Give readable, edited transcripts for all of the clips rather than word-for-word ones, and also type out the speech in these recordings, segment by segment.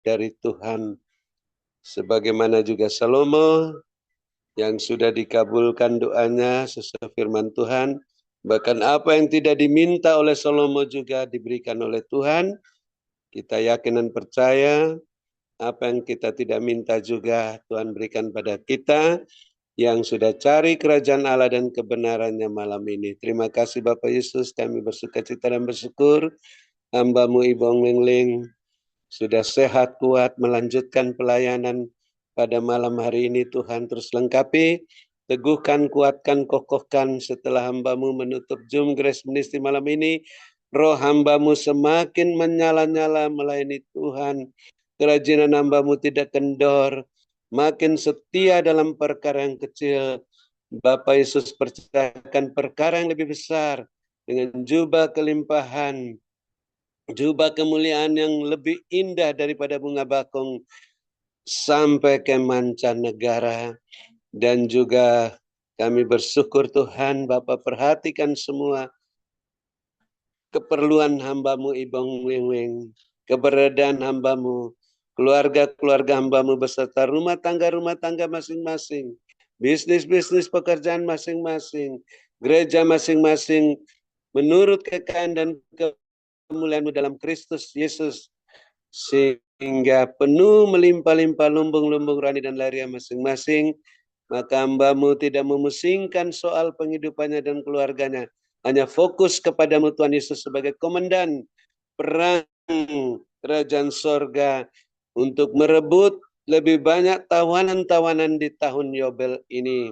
dari Tuhan. Sebagaimana juga Salomo yang sudah dikabulkan doanya sesuai firman Tuhan. Bahkan apa yang tidak diminta oleh Salomo juga diberikan oleh Tuhan. Kita yakin dan percaya apa yang kita tidak minta juga Tuhan berikan pada kita yang sudah cari kerajaan Allah dan kebenarannya malam ini. Terima kasih Bapak Yesus, kami bersukacita dan bersyukur. Hamba-Mu Ibu Ong Ling Ling sudah sehat, kuat, melanjutkan pelayanan pada malam hari ini. Tuhan terus lengkapi, teguhkan, kuatkan, kokohkan setelah hamba-Mu menutup Zoom Grace Ministry malam ini. Roh hamba-Mu semakin menyala-nyala melayani Tuhan. Kerajinan hamba-Mu tidak kendor, makin setia dalam perkara yang kecil. Bapak Yesus percayakan perkara yang lebih besar dengan jubah kelimpahan, jubah kemuliaan yang lebih indah daripada bunga bakung sampai ke mancanegara. Dan juga kami bersyukur Tuhan, Bapak perhatikan semua keperluan hamba-Mu Ibu Ong Ling Ling, keberadaan hamba-Mu, keluarga-keluarga hamba-Mu beserta rumah tangga masing-masing, bisnis-bisnis pekerjaan masing-masing, gereja masing-masing, menurut kekayaan dan kemuliaan-Mu dalam Kristus Yesus, sehingga penuh melimpah-limpah lumbung-lumbung rohani dan lahiriah masing-masing. Maka hamba-Mu tidak memusingkan soal penghidupannya dan keluarganya, hanya fokus kepadamu Tuhan Yesus sebagai komandan perang kerajaan sorga untuk merebut lebih banyak tawanan-tawanan di tahun Yobel ini.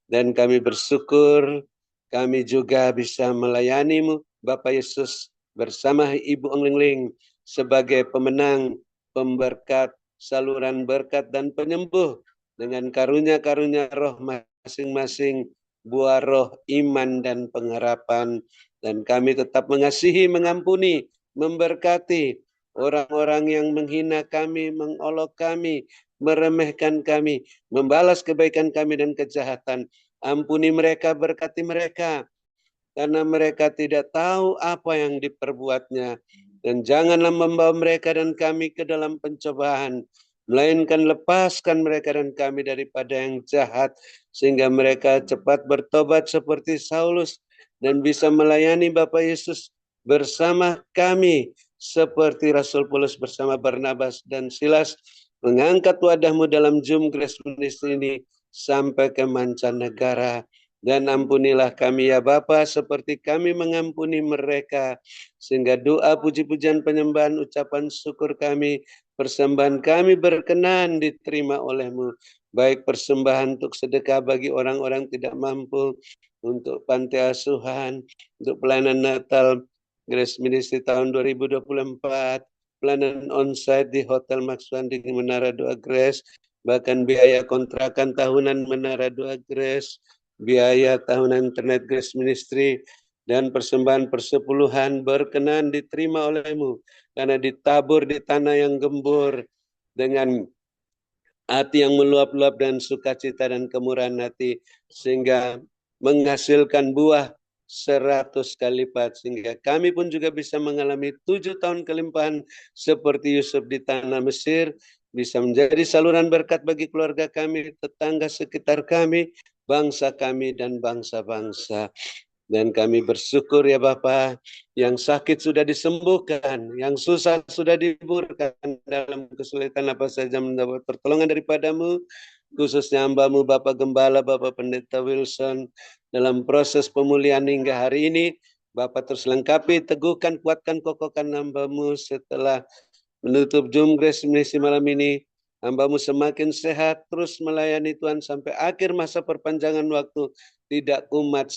Dan kami bersyukur kami juga bisa melayani-Mu Bapak Yesus bersama Ibu Ong Ling Ling sebagai pemenang, pemberkat, saluran berkat dan penyembuh dengan karunia-karunia roh masing-masing, buah roh iman dan pengharapan. Dan kami tetap mengasihi, mengampuni, memberkati orang-orang yang menghina kami, mengolok kami, meremehkan kami, membalas kebaikan kami dan kejahatan. Ampuni mereka, berkati mereka, karena mereka tidak tahu apa yang diperbuatnya. Dan janganlah membawa mereka dan kami ke dalam pencobaan, melainkan lepaskan mereka dan kami daripada yang jahat, sehingga mereka cepat bertobat seperti Saulus, dan bisa melayani Bapak Yesus bersama kami, seperti Rasul Paulus bersama Barnabas dan Silas, mengangkat wadah-Mu dalam Zoom Grace Ministry ini sampai ke mancanegara. Dan ampunilah kami ya Bapa, seperti kami mengampuni mereka, sehingga doa, puji-pujian, penyembahan, ucapan syukur kami, persembahan kami berkenan diterima oleh-Mu. Baik persembahan untuk sedekah bagi orang-orang tidak mampu, untuk panti asuhan, untuk pelayanan Natal Grace Ministry tahun 2024, pelayanan onsite di Hotel Maxwan di Menara Doa Grace, bahkan biaya kontrakan tahunan Menara Doa Grace, biaya tahunan Internet Grace Ministry, dan persembahan persepuluhan berkenan diterima oleh-Mu, karena ditabur di tanah yang gembur dengan hati yang meluap-luap dan sukacita dan kemurahan hati, sehingga menghasilkan buah 100 kali lipat, sehingga kami pun juga bisa mengalami 7 tahun kelimpahan seperti Yusuf di tanah Mesir, bisa menjadi saluran berkat bagi keluarga kami, tetangga sekitar kami, bangsa kami, dan bangsa-bangsa. Dan kami bersyukur ya Bapa, yang sakit sudah disembuhkan, yang susah sudah diburkan, dalam kesulitan apa saja mendapat pertolongan daripada-Mu, khususnya hamba-Mu Bapak Gembala, Bapak Pendeta Wilson, dalam proses pemulihan hingga hari ini. Bapak terus lengkapi, teguhkan, kuatkan, kokohkan hamba-Mu setelah menutup Zoom Grace Ministry malam ini. Hamba-Mu semakin sehat, terus melayani Tuhan sampai akhir masa perpanjangan waktu, tidak kumat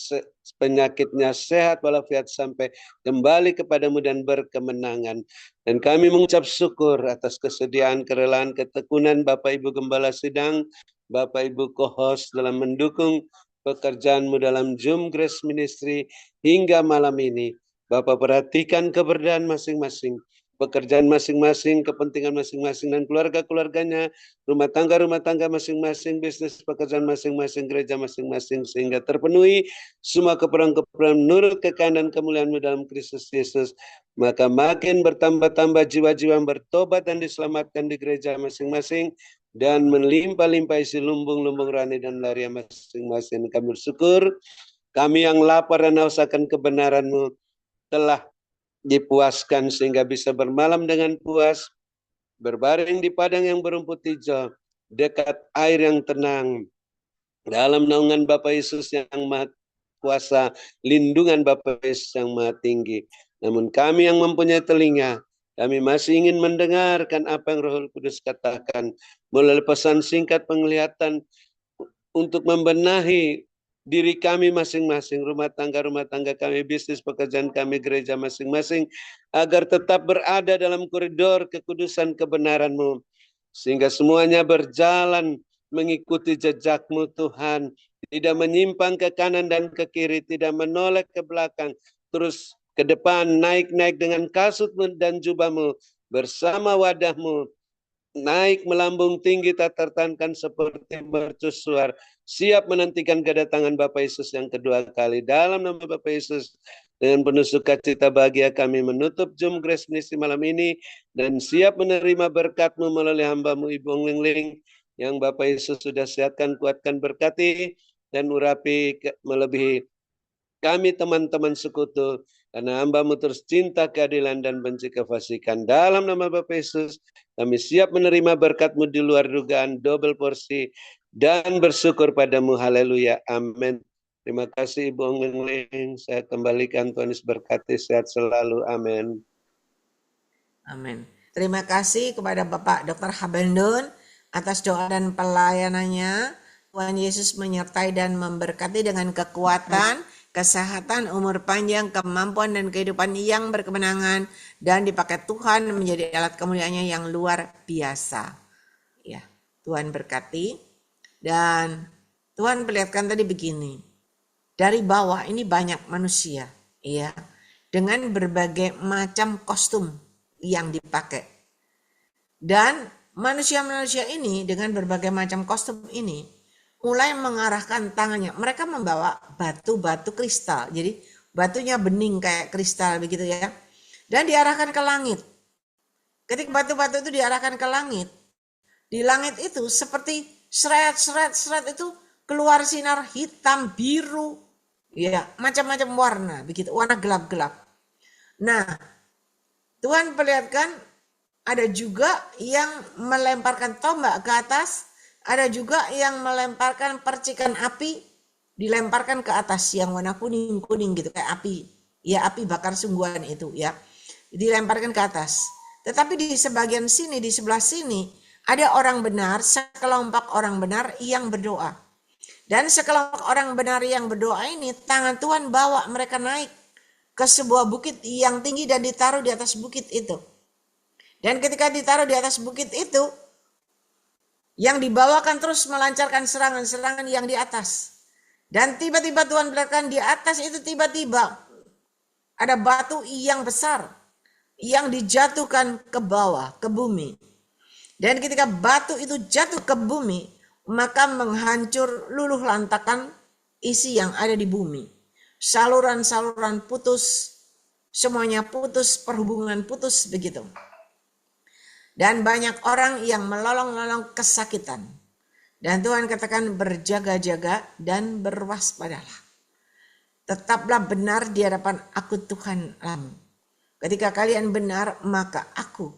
penyakitnya, sehat walafiat sampai kembali kepadamu dan berkemenangan. Dan kami mengucap syukur atas kesediaan, kerelaan, ketekunan Bapak Ibu Gembala Sidang, Bapak Ibu co-host dalam mendukung pekerjaanmu dalam Zoom Grace Ministry hingga malam ini. Bapak perhatikan keberadaan masing-masing, pekerjaan masing-masing, kepentingan masing-masing dan keluarga-keluarganya, rumah tangga masing-masing, bisnis pekerjaan masing-masing, gereja masing-masing, sehingga terpenuhi semua keperluan-keperluan menurut kekayaan dan kemuliaan-Mu dalam Kristus Yesus. Maka makin bertambah-tambah jiwa-jiwa yang bertobat dan diselamatkan di gereja masing-masing, dan melimpah-limpah isi lumbung-lumbung rohani dan laria masing-masing. Kami bersyukur, kami yang lapar dan haus akan kebenaran-Mu telah dipuaskan sehingga bisa bermalam dengan puas, berbaring di padang yang berumput hijau, dekat air yang tenang, dalam naungan Bapa Yesus yang Maha Kuasa, lindungan Bapa Yesus yang Maha Tinggi. Namun kami yang mempunyai telinga, kami masih ingin mendengarkan apa yang Roh Kudus katakan melalui pesan singkat penglihatan untuk membenahi diri kami masing-masing, rumah tangga kami, bisnis pekerjaan kami, gereja masing-masing, agar tetap berada dalam koridor kekudusan kebenaran-Mu, sehingga semuanya berjalan mengikuti jejak-Mu Tuhan, tidak menyimpang ke kanan dan ke kiri, tidak menoleh ke belakang, terus ke depan, naik-naik dengan kasut-Mu dan jubah-Mu, bersama wadah-Mu, naik melambung tinggi tak tertahankan seperti mercusuar, siap menantikan kedatangan Bapa Yesus yang kedua kali. Dalam nama Bapa Yesus, dengan penuh sukacita bahagia kami menutup Zoom Grace Ministry malam ini, dan siap menerima berkat-Mu melalui hamba-Mu Ibu Ong Ling Ling, yang Bapa Yesus sudah sehatkan, kuatkan, berkati, dan urapi melebihi kami teman-teman sekutu, karena hamba-Mu terus cinta keadilan dan benci kefasikan. Dalam nama Bapa Yesus, kami siap menerima berkat-Mu di luar dugaan, double porsi, dan bersyukur padamu. Haleluya. Amin. Terima kasih Ibu Ong Ling Ling. Saya kembalikan, Tuhan Yesus berkati, sehat selalu. Amin. Amin. Terima kasih kepada Bapak Dr. Habendun atas doa dan pelayanannya. Tuhan Yesus menyertai dan memberkati dengan kekuatan, kesehatan, umur panjang, kemampuan dan kehidupan yang berkemenangan, dan dipakai Tuhan menjadi alat kemuliaannya yang luar biasa. Ya, Tuhan berkati. Dan Tuhan perlihatkan tadi begini, dari bawah ini banyak manusia, ya, dengan berbagai macam kostum yang dipakai. Dan manusia-manusia ini dengan berbagai macam kostum ini mulai mengarahkan tangannya. Mereka membawa batu-batu kristal. Jadi batunya bening kayak kristal begitu ya. Dan diarahkan ke langit. Ketika batu-batu itu diarahkan ke langit, di langit itu seperti seret itu keluar sinar hitam, biru, ya, macam-macam warna begitu, warna gelap-gelap. Nah, Tuhan perlihatkan ada juga yang melemparkan tombak ke atas, ada juga yang melemparkan percikan api, dilemparkan ke atas yang warna kuning-kuning gitu kayak api, ya api bakar sungguhan itu ya, dilemparkan ke atas. Tetapi di sebagian sini, di sebelah sini ada orang benar, sekelompok orang benar yang berdoa. Dan sekelompok orang benar yang berdoa ini, tangan Tuhan bawa mereka naik ke sebuah bukit yang tinggi dan ditaruh di atas bukit itu. Dan ketika ditaruh di atas bukit itu, yang dibawakan terus melancarkan serangan-serangan yang di atas. Dan tiba-tiba Tuhan perlihatkan di atas itu tiba-tiba ada batu yang besar yang dijatuhkan ke bawah, ke bumi. Dan ketika batu itu jatuh ke bumi, maka menghancur luluh lantakan isi yang ada di bumi. Saluran-saluran putus, semuanya putus, perhubungan putus begitu. Dan banyak orang yang melolong-lolong kesakitan. Dan Tuhan katakan berjaga-jaga dan berwaspadalah. Tetaplah benar di hadapan aku Tuhan Allah. Ketika kalian benar, maka aku,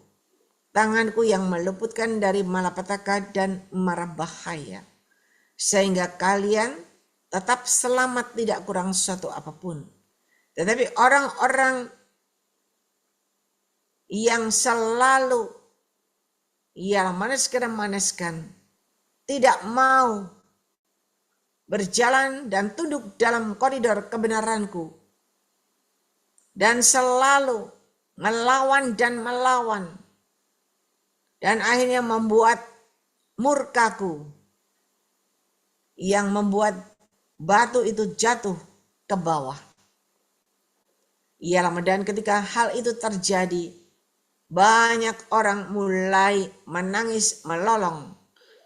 tanganku yang meluputkan dari malapetaka dan mara bahaya. Sehingga kalian tetap selamat, tidak kurang sesuatu apapun. Tetapi orang-orang yang selalu maneskan, tidak mau berjalan dan tunduk dalam koridor kebenaranku, dan selalu melawan dan melawan, dan akhirnya membuat murkaku yang membuat batu itu jatuh ke bawah. Ialah, dan ketika hal itu terjadi, Banyak orang mulai menangis melolong,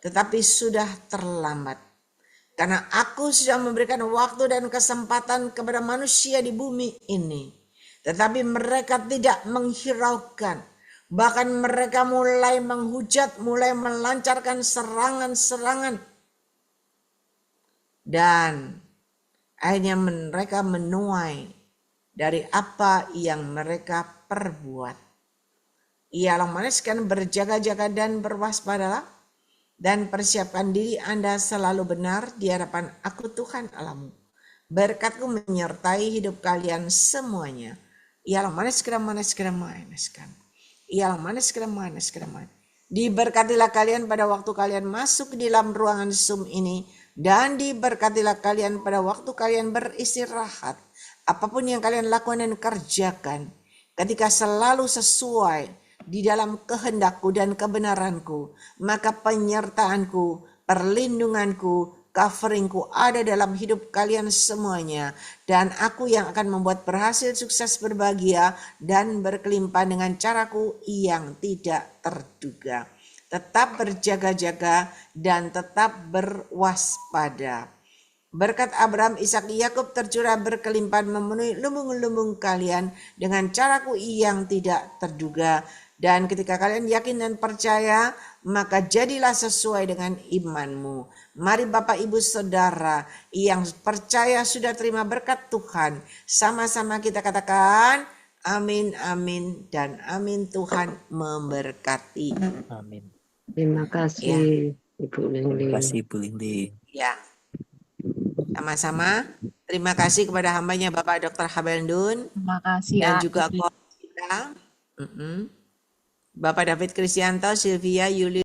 tetapi sudah terlambat. Karena aku sudah memberikan waktu dan kesempatan kepada manusia di bumi ini. Tetapi mereka tidak menghiraukan. Bahkan mereka mulai menghujat, mulai melancarkan serangan-serangan. Dan akhirnya mereka menuai dari apa yang mereka perbuat. Ialah maniskan berjaga-jaga dan berwaspadalah, dan persiapkan diri Anda selalu benar di hadapan aku Tuhan Allahmu. Berkatku menyertai hidup kalian semuanya. Ialah maniskan. Ialah maniskan. Diberkatilah kalian pada waktu kalian masuk di dalam ruangan Zoom ini, dan diberkatilah kalian pada waktu kalian beristirahat. Apapun yang kalian lakukan dan kerjakan, ketika selalu sesuai di dalam kehendakku dan kebenaranku, maka penyertaanku, perlindunganku, coveringku ada dalam hidup kalian semuanya. Dan aku yang akan membuat berhasil, sukses, berbahagia, dan berkelimpah dengan caraku yang tidak terduga. Tetap berjaga-jaga dan tetap berwaspada. Berkat Abraham, Ishak, Yakub tercurah berkelimpahan memenuhi lumbung-lumbung kalian dengan caraku yang tidak terduga. Dan ketika kalian yakin dan percaya, maka jadilah sesuai dengan imanmu. Mari Bapak Ibu Saudara yang percaya sudah terima berkat Tuhan, sama-sama kita katakan amin, amin, dan amin. Tuhan memberkati. Amin. Terima kasih Ibu Terima Lingling. kasih Bu Lingling. Ya, sama-sama. Terima kasih kepada hambanya Bapak Dr. Habendun Terima kasih, dan A. juga kita. Bapak David Kristianto, Sylvia, Yuli